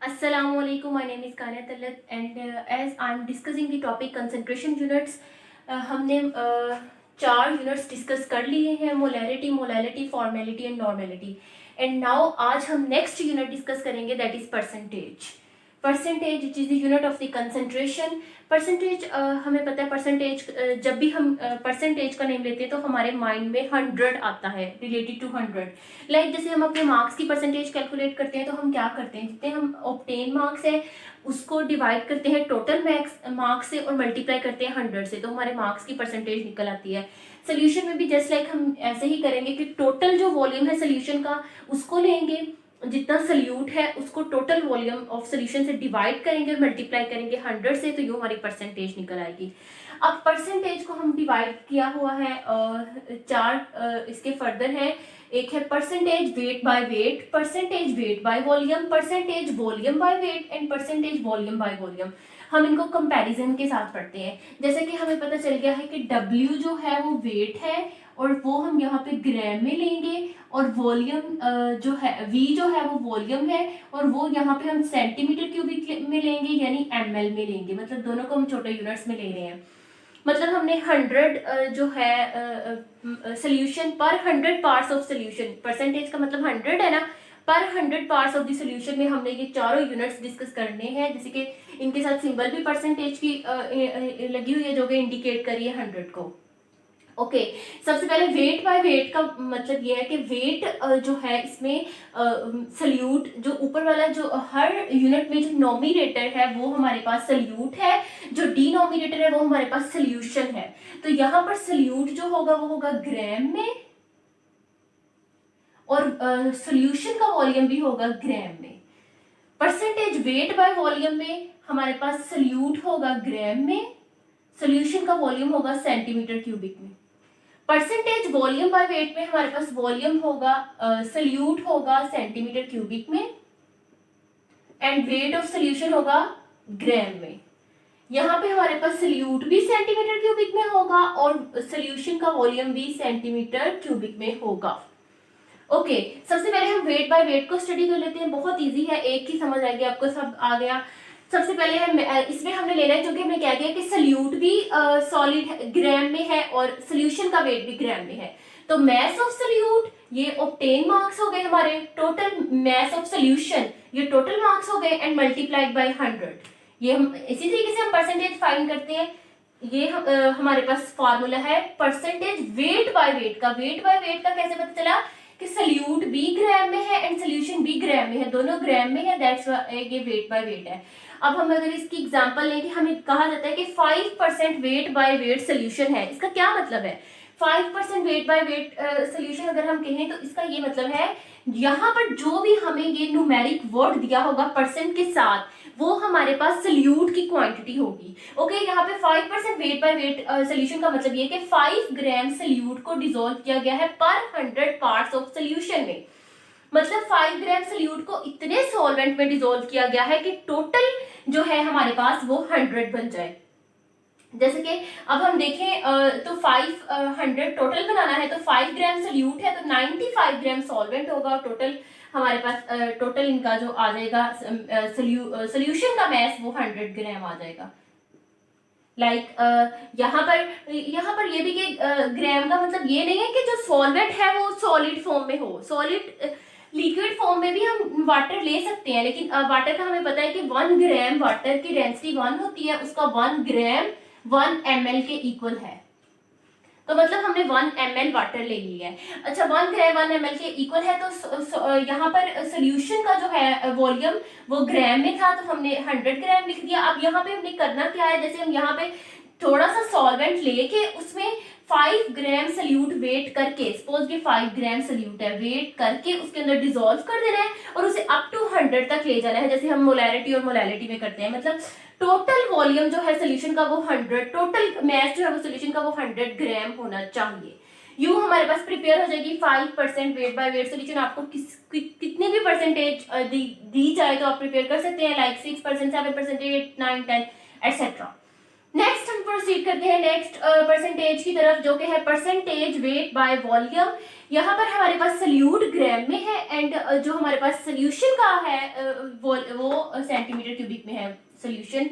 Assalamualaikum. My name is Kania Talat and as I'm discussing the topic concentration units, हमने चार units discuss कर लिए हैं, molarity, molality, formality and normality. And now आज हम next unit discuss करेंगे, that is percentage. Percentage it is the unit of the concentration. Percentage हमें पता है, परसेंटेज जब भी हम परसेंटेज का नेम लेते हैं तो हमारे माइंड में 100 आता है, रिलेटेड टू 100। लाइक जैसे हम अपने मार्क्स की परसेंटेज कैलकुलेट करते हैं तो हम क्या करते हैं, जितने हम ऑब्टेन मार्क्स है उसको डिवाइड करते हैं टोटल मार्क्स से और मल्टीप्लाई करते हैं 100 से, तो हमारे मार्क्स की परसेंटेज निकल आती है। सोल्यूशन में भी जस्ट लाइक हम ऐसे ही करेंगे कि टोटल जो वॉल्यूम है सोल्यूशन का उसको लेंगे, जितना सल्यूट है उसको टोटल वॉल्यूम ऑफ सोल्यूशन से डिवाइड करेंगे और मल्टीप्लाई करेंगे 100 से, तो ये हमारी परसेंटेज निकल आएगी। अब परसेंटेज को हम डिवाइड किया हुआ है चार इसके फर्दर है। एक है percentage wait by wait, percentage weight by volume, percentage volume by weight and percentage volume by volume. हम इनको कंपैरिजन के साथ पढ़ते हैं। जैसे कि हमें पता चल गया है कि W जो है वो वेट है और वो हम यहाँ पे ग्राम में लेंगे, और वॉल्यूम जो है V जो है वो वॉल्यूम है और वो यहाँ पे हम सेंटीमीटर क्यूबिक में लेंगे यानी ml में लेंगे। मतलब दोनों को हम छोटे यूनिट्स में ले रहे हैं। मतलब हमने 100 जो है सोल्यूशन पर 100 पार्ट्स ऑफ सोल्यूशन, परसेंटेज का मतलब 100 है ना, पर 100 पार्ट्स ऑफ द सोल्यूशन में हमने ये चारों यूनिट्स डिस्कस करने हैं। जैसे कि इनके साथ सिंबल भी परसेंटेज की लगी हुई है जो कि इंडिकेट करिए 100 को। ओके सबसे पहले वेट बाय वेट का मतलब ये है कि वेट जो है इसमें सल्यूट जो ऊपर वाला जो हर यूनिट में जो नॉमिनेटर है वो हमारे पास सल्यूट है, जो डिनोमिनेटर है वो हमारे पास सोल्यूशन है। तो यहाँ पर सल्यूट जो होगा वो होगा ग्राम में और सोल्यूशन का वॉल्यूम भी होगा ग्राम में। परसेंटेज वेट बाय वॉल्यूम में हमारे पास सल्यूट होगा ग्राम में, सोल्यूशन का वॉल्यूम होगा सेंटीमीटर क्यूबिक में। परसेंटेज वॉल्यूम बाय वेट में हमारे पास वॉल्यूम होगा सल्यूट होगा सेंटीमीटर क्यूबिक में एंड वेट ऑफ सोल्यूशन होगा ग्राम में। यहाँ पे हमारे पास सल्यूट भी सेंटीमीटर क्यूबिक में होगा और सोल्यूशन का वॉल्यूम भी सेंटीमीटर क्यूबिक में होगा। ओके सबसे पहले हम वेट बाय वेट को स्टडी कर लेते हैं। बहुत इजी है, एक ही समझ आएगी आपको, सब आ गया। सबसे पहले है इसमें हमने लेना है क्योंकि हमने कह दिया कि सल्यूट भी सॉलिड ग्राम में है और सोल्यूशन का वेट भी ग्राम में है। तो मैस ऑफ सल्यूट ये ऑब्टेन मार्क्स हो गए हमारे, टोटल मैस ऑफ सोल्यूशन ये टोटल मार्क्स हो गए एंड मल्टीप्लाइड बाय 100। ये हम इसी तरीके से हम परसेंटेज फाइंड करते हैं। ये हमारे पास फॉर्मूला है परसेंटेज वेट बाय वेट का। वेट बाय वेट का कैसे पता चला कि सल्यूट भी ग्राम में है एंड सोल्यूशन भी ग्राम में है, दोनों ग्राम में है, दैट्स ये वेट बाय वेट है। अब हम अगर इसकी एग्जांपल लें कि हमें कहा जाता है कि 5% वेट बाय वेट सोल्यूशन है, इसका क्या मतलब है? 5% वेट बाय वेट सोल्यूशन अगर हम कहें तो इसका ये मतलब है यहाँ पर जो भी हमें ये न्यूमेरिक वर्ड दिया होगा परसेंट के साथ वो हमारे पास सल्यूट की क्वांटिटी होगी। ओके यहाँ पे 5% वेट बाय वेट सोल्यूशन का मतलब ये कि 5 ग्राम सल्यूट को डिसॉल्व किया गया है पर 100 पार्ट्स ऑफ सोल्यूशन में। मतलब 5 ग्राम सल्यूट को इतने सॉल्वेंट में डिसॉल्व किया गया है कि टोटल जो है हमारे पास वो 100 बन जाए। जैसे कि अब हम देखें तो 500 टोटल बनाना है तो 5 ग्राम सल्यूट है तो 95 ग्राम सॉल्वेंट होगा। टोटल हमारे पास टोटल इनका जो आ जाएगा सोल्यूशन का मैस वो 100 ग्राम आ जाएगा। यहाँ पर ये भी कि ग्राम का मतलब ये नहीं है कि जो सॉल्वेंट है वो सॉलिड फॉर्म में हो। सॉलिड लिक्विड फॉर्म में भी हम वाटर ले सकते हैं, लेकिन वाटर का हमें पता है कि 1 ग्राम वाटर की डेंसिटी 1 होती है, उसका 1 ग्राम 1 ml के इक्वल है। तो मतलब हमने 1 ml वाटर ले लिया है। अच्छा 1 ग्राम 1 ml के इक्वल है तो यहाँ पर सोल्यूशन का जो है वॉल्यूम वो ग्राम में था तो हमने 100 ग्राम लिख दिया। अब यहाँ पे हमने करना क्या है, जैसे हम यहाँ पे थोड़ा सा सॉल्वेंट लेके उसमें 5 ग्राम सल्यूट वेट करके, सपोज कि 5 ग्राम सल्यूट है, वेट करके उसके अंदर डिसॉल्व कर देना है और उसे अप टू 100 तक ले जाना है, जैसे हम मोलैरिटी और मोलैलिटी में करते हैं। मतलब टोटल वॉल्यूम जो है सोल्यूशन का वो 100, टोटल मैस जो है वो सोल्यूशन का वो 100 ग्राम होना चाहिए। यूं हमारे पास प्रिपेयर हो जाएगी 5% वेट बाय वेट सोल्यूशन। आपको कितनी भी परसेंटेज दी जाए तो आप प्रिपेयर कर सकते हैं, लाइक 6%, 7%, 8, 9, 10 एटसेट्रा। नेक्स्ट नेक्स्ट हम प्रोसीड करते हैं नेक्स्ट परसेंटेज की तरफ, जो कि है परसेंटेज वेट बाय वॉल्यूम। यहाँ पर हमारे पास सल्यूट ग्राम में है एंड जो हमारे पास सोल्यूशन का है वो सेंटीमीटर क्यूबिक में है। सोल्यूशन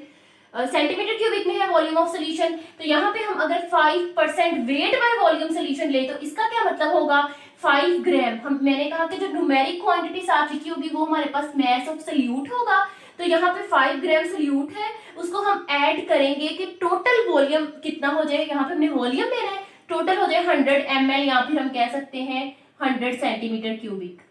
सेंटीमीटर क्यूबिक में है वॉल्यूम ऑफ सोल्यूशन। तो यहाँ पे हम अगर 5% वेट बाय वॉल्यूम सोल्यूशन ले तो इसका क्या मतलब होगा, 5 ग्राम। मैंने कहा कि जो न्यूमेरिक क्वांटिटी साथ लिखी होगी वो हमारे पास मास ऑफ सोल्यूट होगा। तो यहाँ पे 5 ग्राम सोल्यूट है, उसको हम ऐड करेंगे कि टोटल वॉल्यूम कितना हो जाए। यहाँ पे हमने वॉल्यूम लेना है, टोटल हो जाए 100 ml या फिर हम कह सकते हैं 100 सेंटीमीटर क्यूबिक।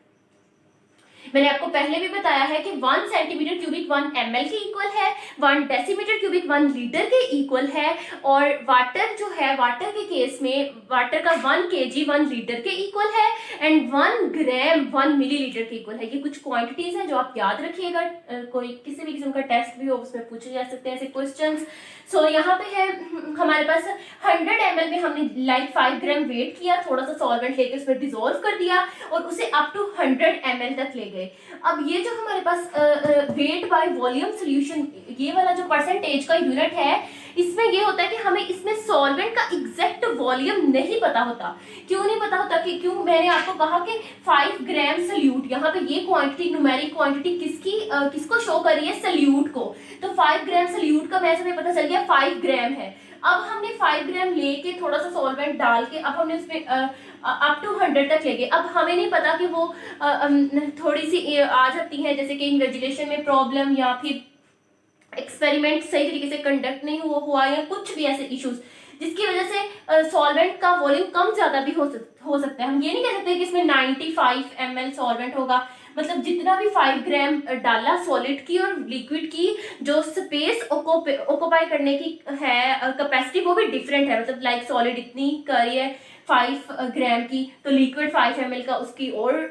मैंने आपको पहले भी बताया है कि 1 सेंटीमीटर क्यूबिक 1 ml के इक्वल है, 1 डेसीमीटर क्यूबिक 1 लीटर के इक्वल है, और वाटर जो है, वाटर के केस में वाटर का 1 kg 1 लीटर के इक्वल है एंड 1 ग्राम 1 मिलीलीटर के इक्वल है। ये कुछ क्वांटिटीज हैं जो आप याद रखिएगा, कोई किसी भी किस्म का टेस्ट भी हो उसमें पूछे जा सकते हैं ऐसे क्वेश्चंस। सो यहाँ पे है हमारे पास 100 ml में हमने लाइक 5 ग्राम वेट किया, थोड़ा सा सॉल्वेंट लेके उसमें डिसॉल्व कर दिया और उसे अप टू 100 ml तक ले गए। अब ये जो हमारे पास वेट बाय वॉल्यूम सोल्यूशन, ये वाला जो परसेंटेज का यूनिट है, इसमें ये होता है कि हमें इसमें सॉल्वेंट का एग्जैक्ट वॉल्यूम नहीं पता होता। क्यों नहीं पता होता कि क्यों मैंने आपको कहा कि 5 ग्राम सोल्यूट, यहाँ पे ये क्वांटिटी न्यूमेरिक क्वांटिटी किसको शो कर रही है, सोल्यूट को। तो 5 ग्राम सोल्यूट का मैच हमें पता चल गया 5 ग्राम है। अब हमने 5 ग्राम लेके थोड़ा सा सॉल्वेंट डाल के अब हमने उसमें अप टू 100 तक लेके, अब हमें नहीं पता कि वो थोड़ी सी आ जाती है जैसे कि इन्विजिलेशन में प्रॉब्लम या फिर एक्सपेरिमेंट सही तरीके से कंडक्ट नहीं हुआ या कुछ भी ऐसे इश्यूज जिसकी वजह से सॉल्वेंट का वॉल्यूम कम ज्यादा भी हो सकता है। हम ये नहीं कह सकते कि इसमें 95 ml सॉल्वेंट होगा, मतलब जितना भी 5 ग्राम डाला सॉलिड की और लिक्विड की जो स्पेस ऑक्यूपाई करने की है कैपेसिटी वो भी डिफरेंट है। मतलब लाइक सॉलिड इतनी कर रही है 5 ग्राम की, तो लिक्विड 5 ml का उसकी और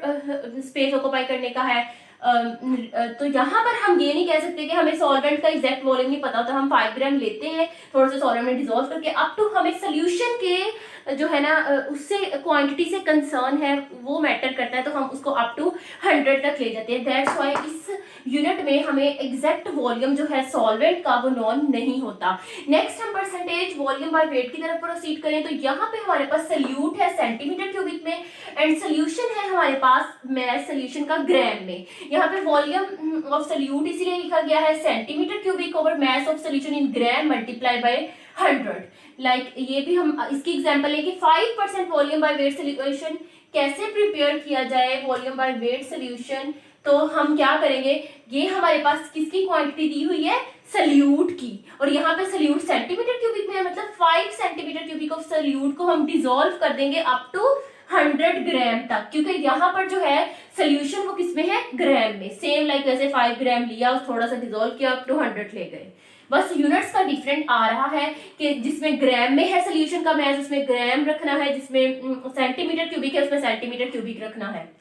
स्पेस ऑक्यूपाई करने का है। तो यहाँ पर हम ये नहीं कह सकते कि हमें सॉल्वेंट का एग्जैक्ट वॉल्यूम नहीं पता होता। हम 5 ग्राम लेते हैं, थोड़ा सा सॉल्वेंट में डिसॉल्व करके अप टू हमें सोल्यूशन के जो है ना उससे क्वांटिटी से कंसर्न है वो मैटर करता है, तो हम उसको अप टू 100 तक ले जाते हैं। दैट्स व्हाई इस यूनिट में हमें एग्जैक्ट वॉल्यूम जो है सॉल्वेंट का वो नॉन नहीं होता। नेक्स्ट हम परसेंटेज वॉल्यूम बाय वेट की तरफ प्रोसीड करें तो यहाँ पे हमारे पास सोल्यूट है सेंटीमीटर क्यूबिक में एंड सोल्यूशन है हमारे पास मास सोल्यूशन का ग्राम में। यहाँ पे वॉल्यूम ऑफ सोल्यूट इसीलिए लिखा गया है centimetre cubic over mass of solution in gram multiply by 100। Like ये भी हम इसकी एग्जांपल है कि 5% वॉल्यूम बाय वेट सोल्यूशन कैसे प्रिपेयर किया जाए वॉल्यूम बाय वेट सोल्यूशन। तो हम क्या करेंगे, ये हमारे पास किसकी क्वांटिटी दी हुई है, सोल्यूट की, और यहाँ पे सोल्यूट सेंटीमीटर क्यूबिक में है, मतलब 5 सेंटीमीटर क्यूबिक ऑफ सोल्यूट को हम डिसॉल्व कर देंगे अप टू 100 ग्राम तक, क्योंकि यहाँ पर जो है सोल्यूशन वो किसमें है, ग्राम में। सेम लाइक जैसे 5 ग्राम लिया थोड़ा सा डिसॉल्व किया अप टू 100 ले गए, बस यूनिट्स का डिफरेंट आ रहा है कि जिसमें ग्राम में है सोल्यूशन का मास उसमें ग्राम रखना है, जिसमें सेंटीमीटर क्यूबिक है उसमें सेंटीमीटर क्यूबिक रखना है।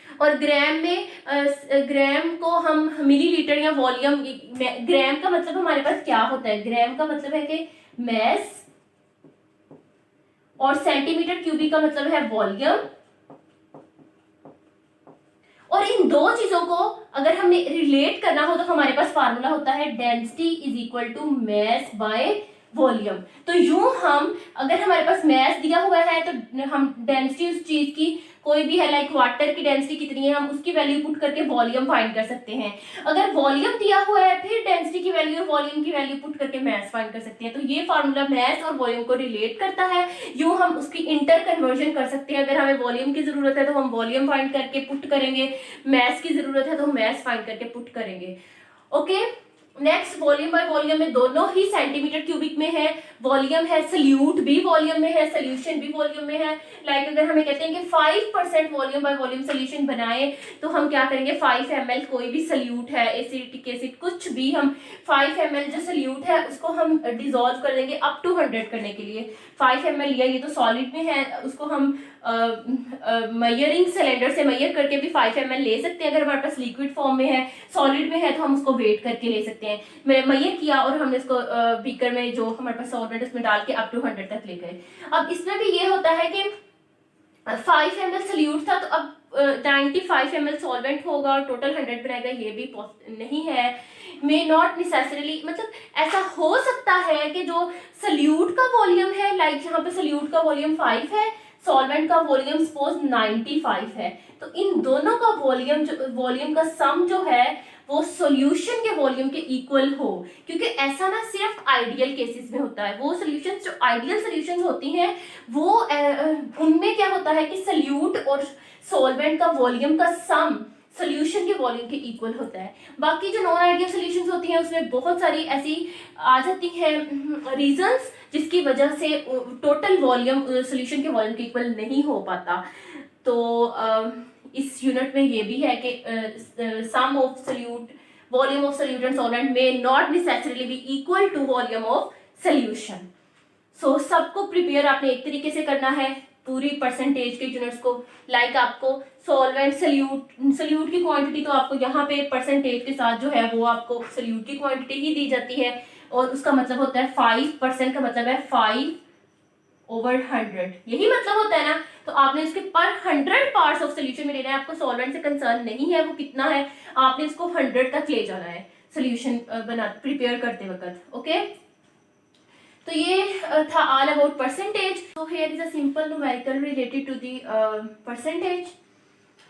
और ग्राम में ग्राम को हम मिलीलीटर या वॉल्यूम, ग्राम का मतलब हमारे पास क्या होता है, ग्राम का मतलब है कि मास और सेंटीमीटर क्यूबिक का मतलब है वॉल्यूम। और इन दो चीजों को अगर हमने रिलेट करना हो तो हमारे पास फार्मूला होता है density is equal to mass by volume. तो यूं हम अगर हमारे पास मास दिया हुआ है तो हम डेंसिटी उस चीज की कोई भी है लाइक वाटर की डेंसिटी कितनी है हम उसकी वैल्यू पुट करके वॉल्यूम फाइंड कर सकते हैं। अगर वॉल्यूम दिया हुआ है फिर डेंसिटी की वैल्यू और वॉल्यूम की वैल्यू पुट करके मास फाइंड कर सकते हैं। तो ये फार्मूला मास और वॉल्यूम को रिलेट करता है, यूं हम उसकी इंटर कन्वर्जन कर सकते हैं। अगर हमें वॉल्यूम की जरूरत है तो हम वॉल्यूम फाइंड करके पुट करेंगे, मास की जरूरत है तो हम मास फाइंड करके पुट करेंगे। Okay, next volume by volume में दोनों ही सेंटीमीटर क्यूबिक में है, वॉल्यूम है सोल्यूट भी वॉल्यूम में है, सोल्यूशन भी वॉल्यूम में है। लाइक अगर हमें कहते हैं कि 5% वॉल्यूम बाय वॉल्यूम सोल्यूशन बनाए तो हम क्या करेंगे, 5 ml कोई भी सोल्यूट है, एसिडिक एसिड कुछ भी, हम 5 ml जो सोल्यूट है उसको हम डिसॉल्व कर देंगे अप टू 100 करने के लिए। 5 ml लिया, ये तो सॉलिड में है, उसको हम मेजरिंग सिलेंडर से मेजर करके भी 5 ml ले सकते हैं। अगर हमारे पास लिक्विड फॉर्म में है, सॉलिड में है तो हम उसको वेट करके ले सकते हैं। मैंने मेजर किया और हमने इसको बीकर में जो हमारे पास सॉल्वेंट उसमें डाल के अप टू 100 तक ले गए। अब इसमें भी ये होता है कि 5 ml सल्यूट था, तो अब 95 ml सॉल्वेंट होगा और टोटल 100 बनाएगा, ये भी नहीं है। मे नॉट नेसेसरीली, मतलब ऐसा हो सकता है कि जो सल्यूट का वॉल्यूम है, लाइक यहाँ पे सल्यूट का वॉल्यूम 5 है, सॉल्वेंट का वॉल्यूम सपोज 95 है, तो इन दोनों का वॉल्यूम का सम जो है वो सॉल्यूशन के वॉल्यूम के इक्वल हो, क्योंकि ऐसा ना सिर्फ आइडियल केसेस में होता है। वो सॉल्यूशंस जो आइडियल सॉल्यूशंस होती हैं वो उनमें क्या होता है कि सल्यूट और सॉल्वेंट का वॉल्यूम का सम सॉल्यूशन के वॉल्यूम के इक्वल होता है। बाकी जो नॉन आइडियल सॉल्यूशंस होती हैं उसमें बहुत सारी ऐसी आ जाती हैं रीजंस जिसकी वजह से टोटल वॉल्यूम सॉल्यूशन के वॉल्यूम के इक्वल नहीं हो पाता। तो इस यूनिट में ये भी है कि sum of solute volume of solute and solvent may not necessarily be equal to volume of solution. So सबको प्रिपेयर आपने एक तरीके से करना है, पूरी परसेंटेज के यूनिट्स को। लाइक आपको सॉल्वेंट सल्यूट की क्वांटिटी तो आपको यहाँ पे परसेंटेज के साथ जो है वो आपको सल्यूट की क्वांटिटी ही दी जाती है, और उसका मतलब होता है 5% का मतलब है 5/100, यही मतलब होता है ना। तो आपने इसके पर 100 पार्ट्स ऑफ सोल्यूशन में लेना है, आपको सॉल्वेंट से कंसर्न नहीं है वो कितना है, आपने इसको 100 तक ले जाना है सोल्यूशन प्रिपेयर करते वक्त। ओके, तो ये था ऑल अबाउट परसेंटेज। तो here is a simple numerical related to the percentage.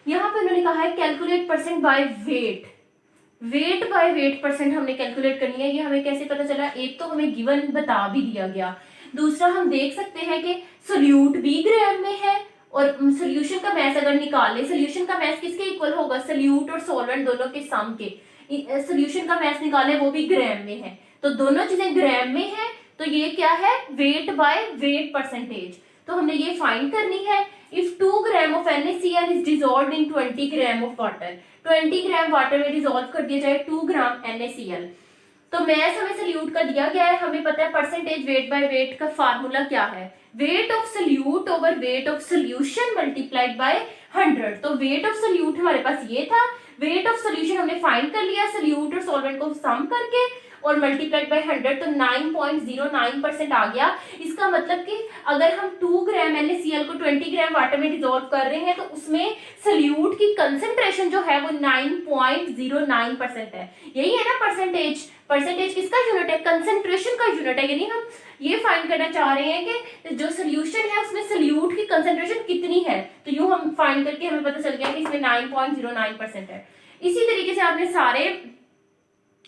यहाँ पे उन्होंने कहा है calculate percent by weight. Weight by weight percent हमने कैलकुलेट करनी है। ये हमें कैसे पता चला? एक तो हमें गिवन बता भी दिया गया, दूसरा हम देख सकते हैं कि सोल्यूट भी ग्राम में है, और सोल्यूशन का मैस अगर निकाल ले, सोल्यूशन का मैस किसके इक्वल होगा? सोल्यूट और सॉल्वेंट दोनों के सम के। सोल्यूशन का मैस निकाले वो भी ग्राम में है, तो दोनों चीजें ग्राम में है, तो ये क्या है? Wait by wait percentage. तो हमने ये फाइंड करनी है। If 2 gram of NaCl is dissolved in 20 gram of water, 20 gram water में डिसॉल्व कर दिया जाए 2 ग्राम NaCl, तो मैस हमें सल्यूट का दिया गया है, हमें पता है परसेंटेज वेट बाय वेट का फार्मूला क्या है? Weight of solute over weight of solution multiplied by 100। तो वेट ऑफ सल्यूट हमारे पास ये था, वेट ऑफ सोल्यूशन हमने फाइंड कर लिया सल्यूट और सॉल्वेंट को सम करके और मल्टीप्लाइड बाय 100, तो 9.09% आ गया। इसका मतलब कि अगर हम 2 ग्राम NaCl को 20 ग्राम वाटर में डिसॉल्व कर रहे हैं तो उसमें सल्यूट की कंसंट्रेशन जो है वो 9.09% है। यही है ना परसेंटेज। परसेंटेज किसका यूनिट है? कंसंट्रेशन का यूनिट है। यानी हम ये फाइंड करना चाह रहे हैं कि जो सोल्यूशन है उसमें सल्यूट की कंसंट्रेशन कितनी है, तो यूं हम फाइंड करके हमें पता चल गया कि इसमें 9.09% है। इसी तरीके से आपने सारे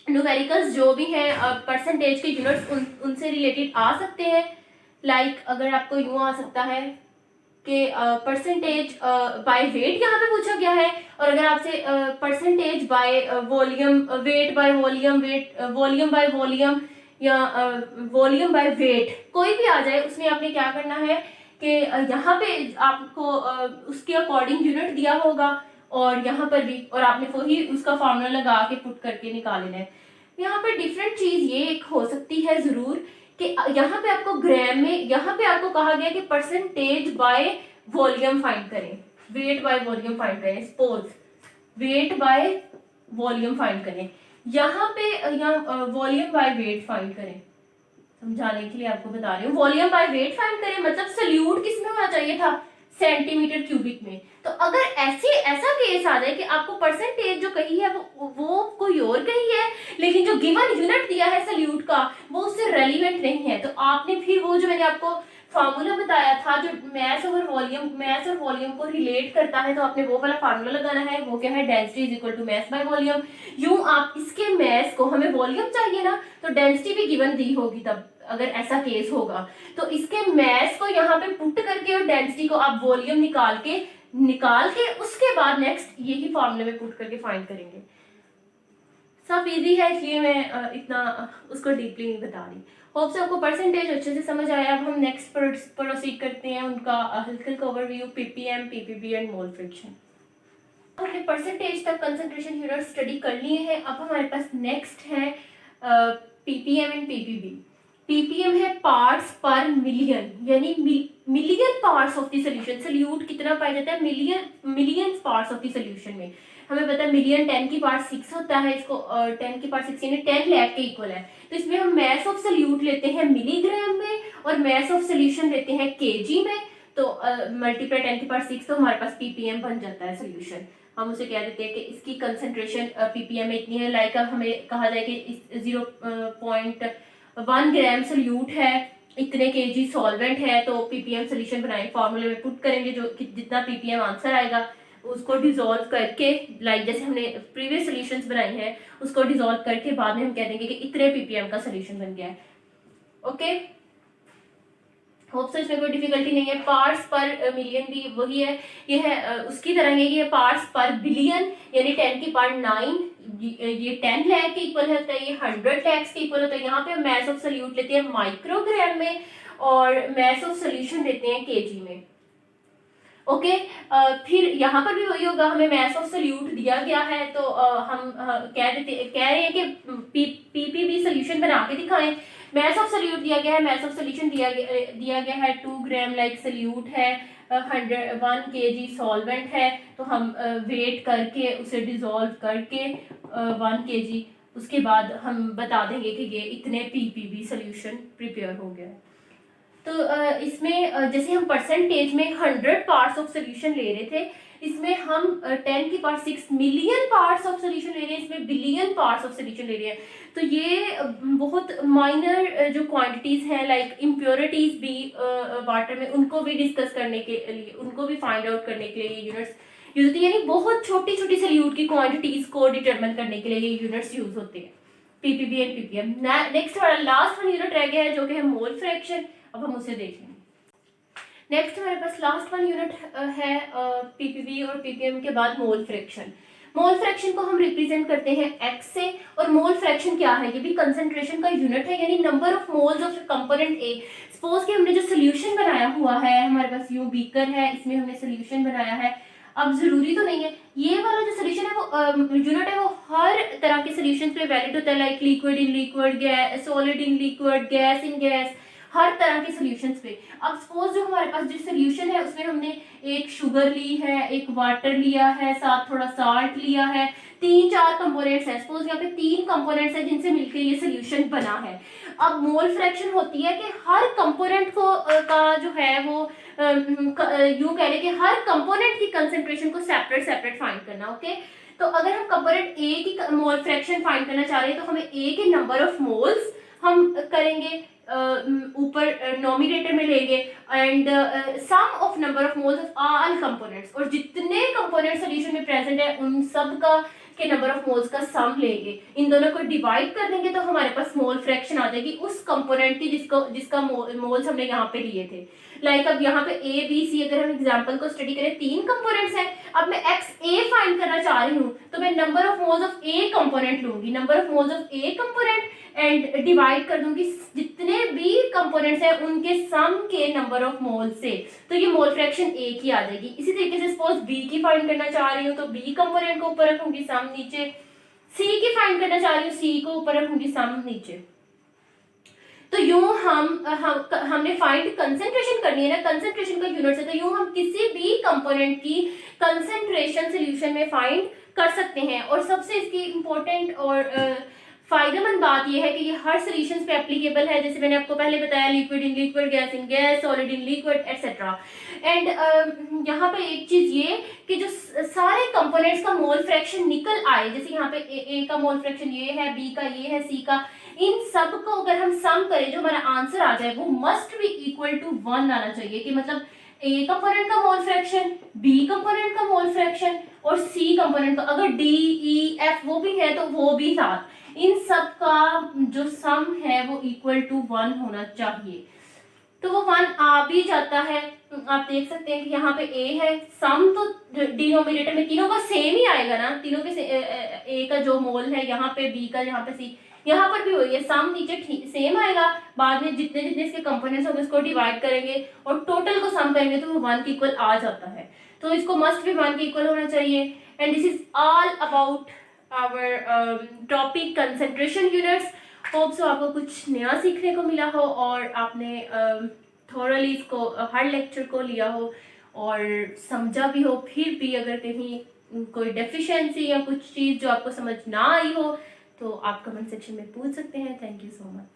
न्यूमेरिकल्स जो भी हैं परसेंटेज के यूनिट्स उनसे रिलेटेड आ सकते हैं। लाइक अगर आपको यूं आ सकता है कि परसेंटेज बाय वेट यहाँ पे पूछा गया है, और अगर आपसे percentage by volume, weight by volume, volume by volume, या वॉल्यूम बाय वेट कोई भी आ जाए, उसमें आपने क्या करना है कि यहाँ पे आपको उसके अकॉर्डिंग यूनिट दिया होगा, और यहाँ पर भी, और आपने वही उसका फार्मूला लगा के पुट करके निकालना है। यहाँ पे डिफरेंट चीज ये एक हो सकती है जरूर कि यहाँ पे आपको ग्राम में, यहाँ पे आपको कहा गया कि परसेंटेज बाय वॉल्यूम फाइंड करें, वेट बाय वॉल्यूम फाइंड करें। Suppose weight by volume find करें, यहाँ पे यहाँ वॉल्यूम बाय वेट फाइंड करें। समझाने के लिए आपको बता रही हूँ, वॉल्यूम बाय वेट फाइंड करें मतलब सल्यूट किस में होना चाहिए था? सेंटीमीटर क्यूबिक में। तो अगर ऐसा केस आ जाए कि आपको परसेंटेज जो कही है वो कोई और कही है, लेकिन जो गिवन यूनिट दिया है सल्यूट का वो उससे रेलिवेंट नहीं है, तो आपने फिर वो जो मैंने आपको फार्मूला बताया था जो मैस और वॉल्यूम को रिलेट करता है, तो आपने वो वाला फार्मूला लगाना है। वो क्या है? Density is equal to mass by volume. यूं आप इसके मैस को, हमें वॉल्यूम चाहिए ना, तो डेंसिटी भी गिवन दी होगी तब अगर ऐसा केस होगा, तो इसके मैस को यहाँ पे पुट करके और डेंसिटी को आप वॉल्यूम निकाल के उसके बाद नेक्स्ट यही फार्मूले में पुट करके फाइंड करेंगे। सब इजी है, इसलिए मैं इतना उसको डीपली नहीं बता रही। होप से आपको परसेंटेज अच्छे से समझ आया। अब हम नेक्स्ट प्रोसीड करते हैं उनका हल्का overview, ppm, PPB and mole fraction. हमने परसेंटेज तक कंसंट्रेशन यूनिट स्टडी कर लिए हैं। अब हमारे पास नेक्स्ट है पीपीएम एंड पीपीबी। पीपीएम है पार्ट्स पर मिलियन, यानी million parts of the solution. Solute कितना पाया जाता है? Million parts of the solution में। हमें पता है मिलियन 10 की पावर 6 होता है, इसको 10 की पावर 6 यानी 10 लाख के इक्वल है। तो इसमें हम मैस ऑफ सॉल्यूट लेते हैं मिलीग्राम में और मैस ऑफ सॉल्यूशन लेते हैं केजी में। तो मल्टीप्लाई 10 की पावर 6 तो हमारे पास ppm बन जाता है सोल्यूशन। हम उसे कह देते हैं कि इसकी कंसंट्रेशन ppm में इतनी है। लाइक अब हमें कहा जाए कि 0.1 ग्राम सोल्यूट है, इतने kg सॉल्वेंट है, तो ppm सोल्यूशन बनाएंगे, फार्मूले में पुट करेंगे, जो जितना ppm आंसर आएगा उसको डिसॉल्व करके, लाइक जैसे हमने प्रीवियस सोल्यूशंस बनाए हैं उसको डिसॉल्व करके बाद में हम कह देंगे कि इतने ppm का सोल्यूशन बन गया है। ओके, होप सो इसमें कोई डिफिकल्टी नहीं है। पार्ट्स पर मिलियन भी वही है, ये है उसकी तरह ही है। पार्ट्स पर बिलियन यानी 10 की पावर 9, ये 10 लाख के इक्वल होता है, ये 100 लाख के इक्वल होता है। यहाँ पे हम मैस ऑफ सोल्यूट लेते हैं माइक्रोग्राम में और मैस ऑफ सोल्यूशन लेते हैं केजी में। ओके, फिर यहाँ पर भी वही होगा, हमें मैस ऑफ सोल्यूट दिया गया है तो हम कह रहे हैं कि पीपीबी सोल्यूशन बना के दिखाएं। मैस ऑफ सोल्यूट दिया गया है, मैस ऑफ सोल्यूशन दिया गया है 2 ग्राम लाइक सोल्यूट है, 1 kg सॉल्वेंट है, तो हम वेट करके उसे डिसॉल्व करके 1 kg, उसके बाद हम बता देंगे कि ये इतने पीपीबी सोल्यूशन प्रिपेयर हो गया है। तो इसमें जैसे हम परसेंटेज में 100 पार्ट्स ऑफ सोल्यूशन ले रहे थे, इसमें हम 10 की power 6 million parts of solution ले रहे हैं, इसमें बिलियन पार्ट्स ऑफ सोल्यूशन ले रहे हैं। तो ये बहुत माइनर जो क्वांटिटीज हैं, लाइक इम्प्योरिटीज भी वाटर में, उनको भी डिस्कस करने के लिए, उनको भी फाइंड आउट करने के लिए ये यूनिट्स यूज होती है। यानी बहुत छोटी छोटी सोल्यूट की क्वांटिटीज को डिटरमिन करने के लिए ये यूनिट्स यूज होते हैं, पीपीबी एंड पीपीएम। नेक्स्ट हमारा लास्ट वन यूनिट रह गया है जो कि है मोल फ्रैक्शन। अब हम उसे देख लेंगे। नेक्स्ट हमारे पास लास्ट वन यूनिट है पीपीबी और पीपीएम के बाद मोल फ्रैक्शन। मोल फ्रैक्शन को हम रिप्रेजेंट करते हैं x से, और मोल फ्रैक्शन क्या है, ये भी कंसंट्रेशन का यूनिट है, यानी number of moles of component A। Suppose कि हमने जो सोल्यूशन बनाया हुआ है, हमारे पास यूं बीकर है, इसमें हमने सोल्यूशन बनाया है। अब जरूरी तो नहीं है ये वाला जो सोल्यूशन है वो यूनिट है वो हर तरह के सोल्यूशन पे वैलिड होता है, like liquid in liquid, gas solid in liquid, gas in gas, हर तरह के सोल्यूशंस पे। अब सपोज जो हमारे पास जो सोल्यूशन है उसमें हमने एक शुगर ली है, एक वाटर लिया है, साथ थोड़ा साल्ट लिया है, 3-4 कंपोनेंट्स हैं। सपोज यहाँ पे 3 कंपोनेंट्स हैं जिनसे मिलकर ये सोल्यूशन बना है। अब मोल फ्रैक्शन होती है कि हर कंपोनेंट को का जो है वो यूं कह लें कि हर कंपोनेंट की कंसेंट्रेशन को सेपरेट सेपरेट फाइंड करना। ओके, तो अगर हम कंपोनेंट ए की मोल फ्रैक्शन फाइंड करना चाह रहे हैं तो हमें ए के नंबर ऑफ मोल्स हम करेंगे, ऊपर नोमिनेटर में लेंगे, and sum of number of moles of all components, और जितने कंपोनेंट सोल्यूशन में प्रेजेंट है उन सब का के नंबर ऑफ मोल्स का सम लेंगे, इन दोनों को डिवाइड कर देंगे तो हमारे पास मोल फ्रैक्शन आ जाएगी उस कंपोनेंट की जिसका मोल्स हमने यहाँ पे लिए थे। लाइक अब यहाँ पे ए बी सी, अगर हम एग्जांपल को स्टडी करें, 3 कंपोनेंट्स हैं। अब मैं एक्स ए फाइंड करना चाह रही हूँ तो मैं number of moles of a component लूंगी, number of moles of a component, and divide कर दूंगी जितने भी कंपोनेंट्स हैं उनके सम के नंबर ऑफ मोल से, तो ये मोल फ्रैक्शन ए की आ जाएगी। इसी तरीके से सपोज बी की फाइंड करना चाह रही हूँ तो बी कंपोनेंट को ऊपर रखूंगी, सम नीचे। सी की फाइंड करना चाह रही हूँ, सी को ऊपर रखूंगी, सम नीचे। तो यूं हमने फाइंड कंसेंट्रेशन करनी है ना, कंसेंट्रेशन का यूनिट है, तो यूं हम किसी भी कंपोनेंट की कंसेंट्रेशन सोल्यूशन में फाइंड कर सकते हैं। और सबसे इसकी इंपॉर्टेंट और फायदेमंद बात यह है कि ये हर सॉल्यूशंस पे एप्लीकेबल है, जैसे मैंने आपको पहले बताया, liquid in liquid, gas in gas, solid in liquid, etcetera. And यहाँ पे एक चीज ये कि जो सारे कंपोनेंट्स का मोल फ्रैक्शन निकल आए, जैसे यहाँ पे ए का मोल फ्रैक्शन ये है, बी का ये है, सी का, इन सब को अगर हम सम करें जो हमारा आंसर आ जाए वो मस्ट बी इक्वल टू 1 आना चाहिए, कि मतलब ए कंपोनेंट का मोल फ्रैक्शन, बी कंपोनेंट का मोल फ्रैक्शन और सी कंपोनेंट का, अगर डी ई एफ वो भी है तो वो भी साथ, इन सब का जो सम है वो इक्वल टू 1 होना चाहिए। तो वो 1 आ भी जाता है। आप देख सकते हैं कि यहाँ पे ए है, सम तो डिनोमिनेटर में तीनों का सेम ही आएगा ना, तीनों के ए का जो मोल है यहाँ पे, बी का यहाँ पे, सी यहाँ पर भी वही है, सम नीचे सेम आएगा, बाद में जितने जितने इसके कंपोनेंट्स होंगे उसको डिवाइड करेंगे और टोटल को सम करेंगे तो वो 1 के इक्वल आ जाता है। तो इसको मस्ट भी 1 के इक्वल होना चाहिए। And this is all about our topic concentration units. Hope so आपको कुछ नया सीखने को मिला हो और आपने थोरली इसको हर लेक्चर को लिया हो और समझा भी हो। फिर भी अगर कहीं कोई डेफिशिएंसी या कुछ चीज़ जो आपको समझ ना आई हो तो आप कमेंट सेक्शन में पूछ सकते हैं। Thank you so much.